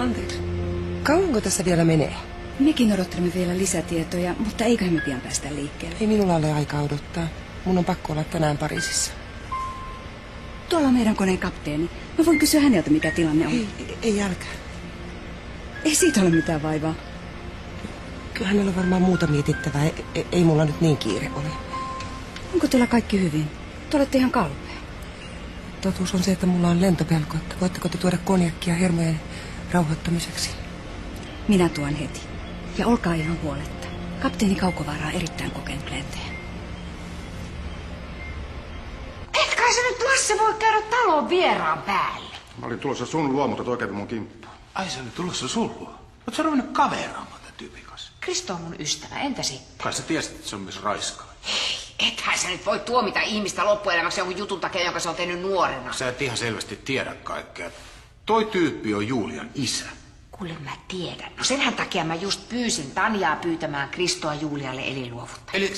Anteeksi. Kauanko tässä vielä menee? Mekin odottelemme vielä lisätietoja, mutta eiköhän me pian päästä liikkeelle. Ei minulla ole aikaa odottaa. Mun on pakko olla tänään Pariisissa. Tuolla on meidän koneen kapteeni. Mä voin kysyä häneltä, mikä tilanne on. Ei älkää. Ei siitä ole mitään vaivaa. Kyllä hänellä on varmaan muuta mietittävää. Ei mulla nyt niin kiire ole. Onko teillä kaikki hyvin? Te olette ihan kalpea. Totuus on se, että mulla on lentopelko. Että voitteko te tuoda konjakkia hermojen rauhoittamiseksi? Minä tuon heti. Ja olkaa ihan huoletta. Kapteeni Kaukovaara on erittäin kokenut lentäjä. Etkä sä nyt, Lasse, voi käydä talon vieraan päälle. Mä olin tulossa sun luo, mutta toi kävi mun kimppuun. Ai sä olit tulossa sun luo? Oot sä ruvennut kaveraamaan tämän tyypin kanssa? Kristo on mun ystävä, entä sitten? Kai sä tiesit, että se on myös raiskaaja. Ethän sä nyt voi tuomita ihmistä loppuelämäksi jonkun jutun takia, jonka se on tehnyt nuorena. Sä et ihan selvästi tiedä kaikkea. Toi tyyppi on Julian isä. Kuule, mä tiedän. No senhän takia mä just pyysin Tanjaa pyytämään Kristoa Julialle elinluovuttajaa. Eli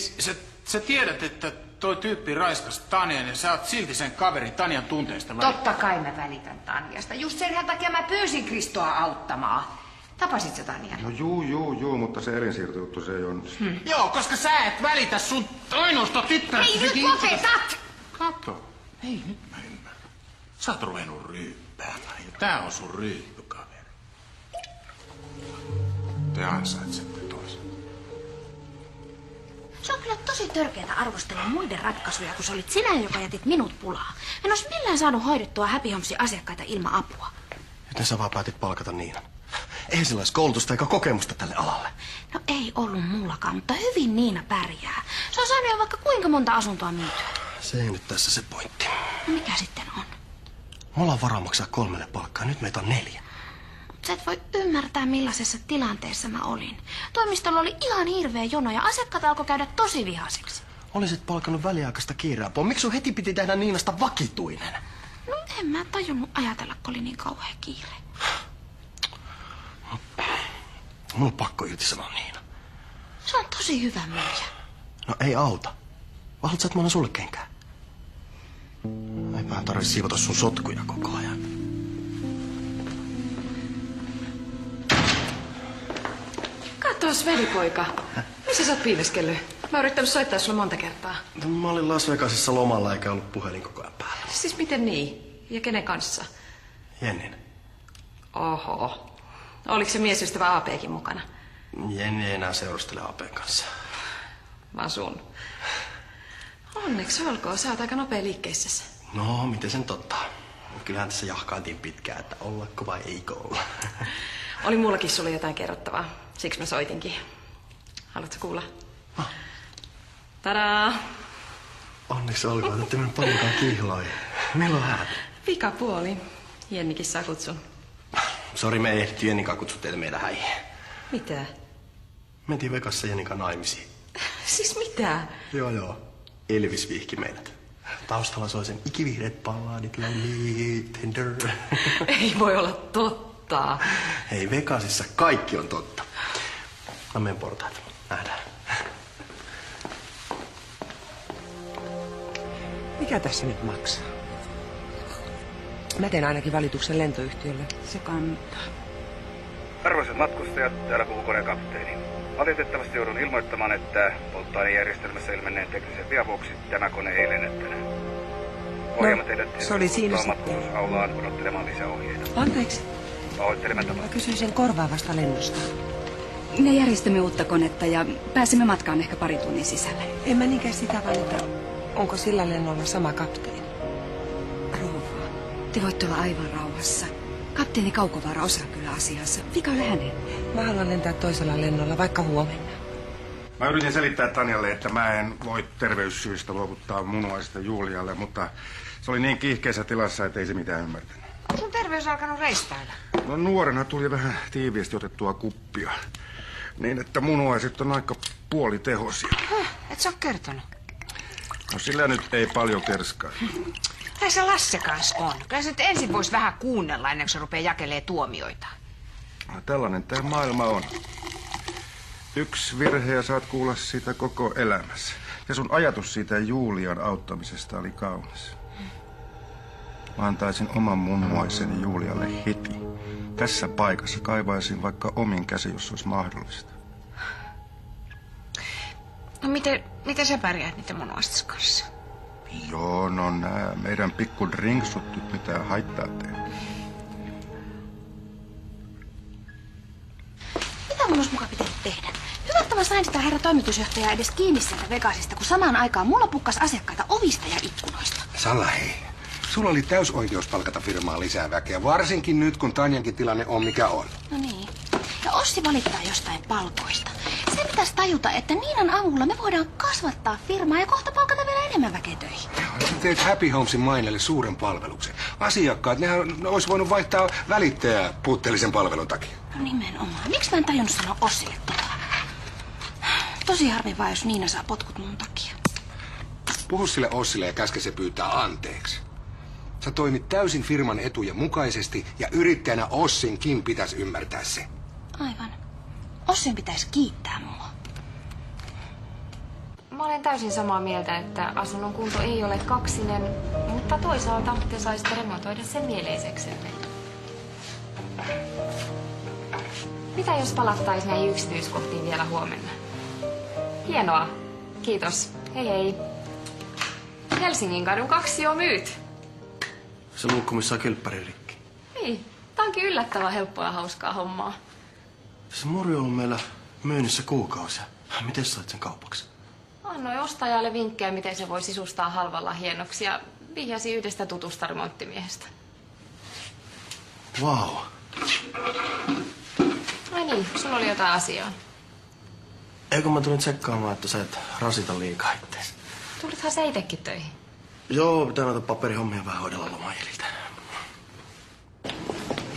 sä tiedät, että toi tyyppi raiskas Tanjan ja sä oot silti sen kaveri Tanjan tunteesta vai? Totta kai mä välitän Tanjasta. Just senhän takia mä pyysin Kristoa auttamaan. Tapasit sä Tanjan? No juu, mutta se elinsiirtojuttu se ei onnistu. Joo, koska sä et välitä sun ainoasta tyttärestä. Hei, nyt lopetat! Kato. Hei, nyt mä ymmärrän. Sä oot ruvennut ryyppäämään ja tää on sun ryyppykaveri. Te ansaitsette toisen. Se on kyllä tosi törkeätä arvostella muiden ratkaisuja, kun sä olit sinä, joka jätit minut pulaa. En olisi millään saanut hoidettua Happy Homesin asiakkaita ilman apua. Miten sä vaan päätit palkata Niinan? Eihän sillä olisi koulutusta eikä kokemusta tälle alalle. No ei ollut mullakaan, mutta hyvin Niina pärjää. Se on saanut jo vaikka kuinka monta asuntoa myytyä. Se ei nyt tässä se pointti. No mikä sitten on? Me ollaan varaa maksaa 3 palkkaa, nyt meitä on 4. Sä et voi ymmärtää, millaisessa tilanteessa mä olin. Toimistolla oli ihan hirveä jono ja asiakkaat alkoi käydä tosi vihaisiksi. Olisit palkannut väliaikaista kiireapua. Miksi sun heti piti tehdä Niinasta vakituinen? No en mä tajunnut ajatella, kun oli niin kauhea kiire. Mun on pakko irtisanoa Niina. Se on tosi hyvä myyjä. No ei auta. Vai haluat sä, että mä annan sulle kenkään? Eipä tarvitse siivota sun sotkuja koko ajan. Katos, velipoika. Missä sä oot piileskellyt? Mä oon yrittänyt soittaa sulle monta kertaa. No, mä olin Las Vegasissa lomalla eikä ollut puhelin koko ajan päällä. Siis miten niin? Ja kenen kanssa? Jennin. Oho. Oliko se miesystävä APkin mukana? Jenni ei enää seurustele APn kanssa. Vaan sun. Onneksi olkoon, sä oot aika nopea liikkeissäsi. No, miten sen totta? Kyllähän tässä jahkailtiin pitkään, että ollako vai eikö olla. Oli mullakin sulle jotain kerrottavaa. Siksi mä soitinkin. Haluatko kuulla? No. Tadaa! Onneksi olkoon, että minun paljonkaan kihloi. Milloin häät? Pikapuoli. Jennikin saa kutsun. Sori, me ei ehditty Jennikaan kutsua teille meidän häihin. Mitä? Mentiin Vegassa Jennikan naimisiin. Siis mitä? Joo. Elvis vihki meidät. Taustalla soi sen ikivihreät balladit, Lonely Tender. Ei voi olla totta. Hei, Vegasissa kaikki on totta. Mä menen portaat. Nähdään. Mikä tässä nyt maksaa? Mä teen ainakin valituksen lentoyhtiölle. Se kannattaa. Arvoisat matkustajat, täällä puhuu koneen kapteeni. Valitettavasti joudun ilmoittamaan, että polttoainejärjestelmässä ilmenneen teknisen vian vuoksi tämä kone ei lennä tänään. Ohjaamme teidät se oli siinä sitten. matkustusaulaan odottelemaan lisäohjeita. Anteeksi. Pahoittelemme Mä tapaa. kysyisin korvaavasta lennosta. Me järjestämme uutta konetta ja pääsemme matkaan ehkä 2 tunnin sisällä. En mä niinkään sitä vaan, että onko sillä lennolla sama kapteeni? Rouva, te voitte olla aivan rauhassa. Kapteeni Kaukovaara osaa kyllä asiassa. Vika ole hänen. Mä haluan lentää toisella lennolla, vaikka huomenna. Mä yritin selittää Tanjalle, että mä en voi terveyssyistä luovuttaa munuaista Julialle, mutta se oli niin kiihkeässä tilassa, että ei se mitään ymmärtänyt. Sun terveys on alkanut reistailla. No nuorena tuli vähän tiiviisti otettua kuppia. Niin, että munuaiset on aika puolitehoisia. Et sä oo kertonut. No sillä nyt ei paljon kerskaa. Näin se Lasse kans on. Kyllä se nyt ensin vois vähän kuunnella ennen kuin se rupeaa jakelee tuomioita. No, tällainen tämä maailma on. Yksi virhe ja saat kuulla siitä koko elämässä. Ja sun ajatus siitä Julian auttamisesta oli kaunis. Mä antaisin oman munuaiseni Julialle heti. tässä paikassa kaivaisin vaikka omin käsi, jos olisi mahdollista. No miten sä pärjäät niiden munuaisten kanssa? Joo, no nää meidän pikku drinksut nyt mitään haittaa tehdä. Mitä mun olisi muka pitänyt tehdä? Hyvä, että mä sain sitä herra toimitusjohtajaa edes kiinni sieltä Vegasista, kun samaan aikaan mulla pukkas asiakkaita ovista ja ikkunoista. Salla, hei. Sulla oli täysoikeus palkata firmaa lisää väkeä, varsinkin nyt, kun Tanjankin tilanne on mikä on. No niin. Ja Ossi valittaa jostain palkoista. Se pitäisi tajuta, että Niinan avulla me voidaan kasvattaa firmaa ja kohta palkata vielä enemmän väkeä töihin. Sä teet Happy Homesin maineelle suuren palveluksen. Asiakkaat, nehän olisi voinut vaihtaa välittäjää puutteellisen palvelun takia. No nimenomaan. Miksi mä en tajunnut sanoa Ossille tota? Tosi harmi vaan, jos Niina saa potkut mun takia. Puhu sille Ossille ja käske se pyytää anteeksi. Sä toimit täysin firman etujen mukaisesti ja yrittäjänä Ossinkin pitäisi ymmärtää se. Aivan. Ossin pitäisi kiittää mua. Mä olen täysin samaa mieltä, että asunnon kunto ei ole kaksinen, mutta toisaalta te saisitte remontoida sen mieleiseksenne. Mitä jos palattaisiin näihin yksityiskohtiin vielä huomenna? Hienoa. Kiitos. Hei hei. Helsingin kadun 2 on myyty. Se luukku, missä on kylppäri rikki. Niin. Tää onkin yllättävän helppoa ja hauskaa hommaa. Se murju on ollut meillä myynnissä kuukausia. Miten sait sen kaupaksi? Annoin ostajalle vinkkejä, miten se voi sisustaa halvalla hienoksi ja vihjasi yhdestä tutusta remonttimiehestä. Vau. Wow. Ai niin, sulla oli jotain asiaa. Eikö mä tulin tsekkaamaan, että sä et rasita liikaa ittees? Tulithan sä itekin töihin? Joo, pitää noita paperihommia vähän hoidella lomajiltä.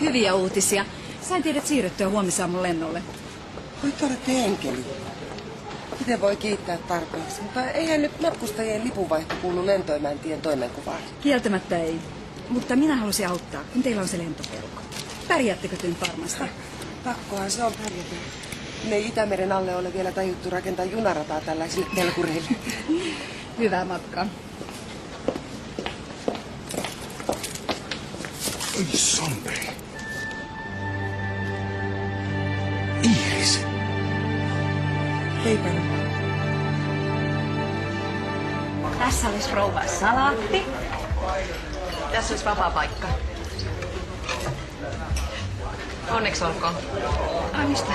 Hyviä uutisia. Sain teidät siirrettyä huomisaamun lennolle. Voi te olette enkeli. Miten voi kiittää tarpeeksi? Mutta eihän nyt matkustajien lipunvaihto kuulu lentoemäntien toimenkuvaan. Kieltämättä ei. Mutta minä halusin auttaa, kun teillä on se lentopelko. Pärjäättekö te nyt varmasti? Pakkohan se on pärjätä. Me ei Itämeren alle ole vielä tajuttu rakentaa junarataa tällaisille pelkureille. Hyvää matkaa. Oi Samperi. Iiris. Heipä. Tässä olisi rouva salaatti. Tässä olisi vapaa paikka. Onneksi olkoon. Ai mistä?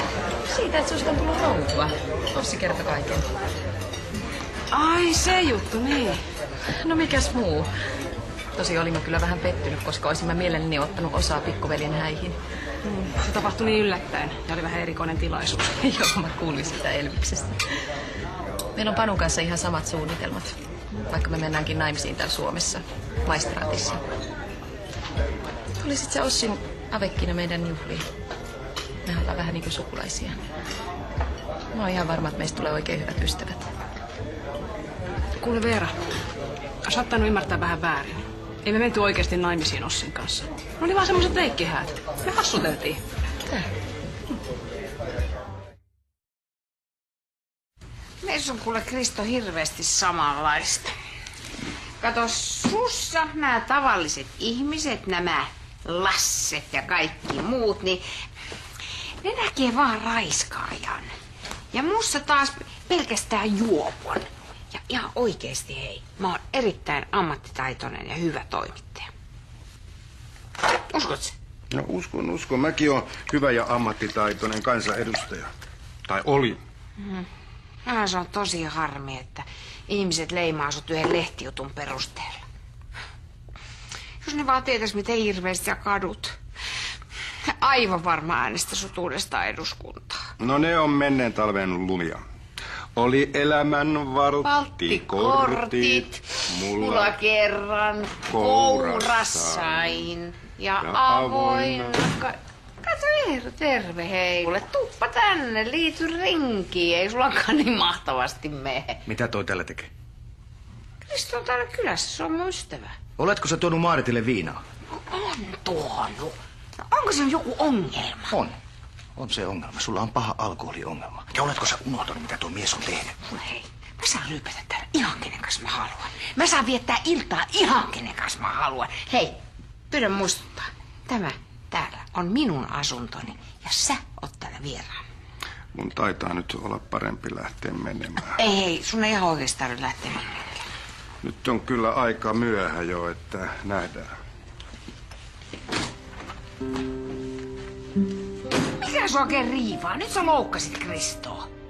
Siitä, että susta on tullut rouva. Ossi kertoi kaiken. Ai se juttu, niin. No mikäs muu? Tosi olimme kyllä vähän pettynyt, koska olisimme mielelläni ottanut osaa pikkuveljen häihin. Se tapahtui niin yllättäen ja oli vähän erikoinen tilaisuus. Joo, mä kuulin sitä Elviksestä. Meillä on Panun kanssa ihan samat suunnitelmat, vaikka me mennäänkin naimisiin täällä Suomessa, maistraatissa. Tulisit sä Ossin avekkina meidän juhliin? Me ollaan vähän niin kuin sukulaisia. Mä oon ihan varma, että meistä tulee oikein hyvät ystävät. Kuule Veera, sä oot tainnut ymmärtää vähän väärin. Ei me menty oikeasti naimisiin Ossin kanssa. Ne oli vaan semmoiset leikkihäät. Me hassuteltiin. Meissä on kuule Kristo hirveästi samanlaista. Kato, sussa nämä tavalliset ihmiset, nämä Lasset ja kaikki muut, niin ne näkee vaan raiskaajan. Ja mussa taas pelkästään juopon. Ja ihan oikeesti hei, mä oon erittäin ammattitaitoinen ja hyvä toimittaja. Uskot sä? No uskon. Mäkin oon hyvä ja ammattitaitoinen kansanedustaja. Tai oli. Se on tosi harmi, että ihmiset leimaa sut yhden lehtijutun perusteella. Jos ne vaan tietäis, miten hirveästi sä kadut. Aivan varma äänestä sut uudestaan eduskuntaa. No ne on menneen talven lumia. Oli elämän valttikortit, mulla kerran kourassain ja avoin. Kato, terve hei. Kuule, tuppa tänne, liity rinkiin. Ei sullakaan niin mahtavasti mene. Mitä toi tällä tekee? Kristo on täällä kylässä, se on mun ystävä. Oletko sä tuonut Maaritille viinaa? On tuonut. No, onko se joku ongelma? On se ongelma. Sulla on paha alkoholiongelma. Ja oletko sä unohtanut, mitä tuo mies on tehnyt? Kuule hei, mä saan ryypätä täällä ihan kenen kanssa mä haluan. Mä saan viettää iltaa ihan kenen kanssa mä haluan. Hei, pyydän muistuttaa. Tämä täällä on minun asuntoni ja sä oot täällä vieraan. Mun taitaa nyt olla parempi lähteä menemään. Ei, sun ei ihan oikeasti tarvitse lähteä minnekään. Nyt on kyllä aika myöhä jo, että nähdään. Mikä sua oikein riivaa? Nyt sä loukkasit Kristoa.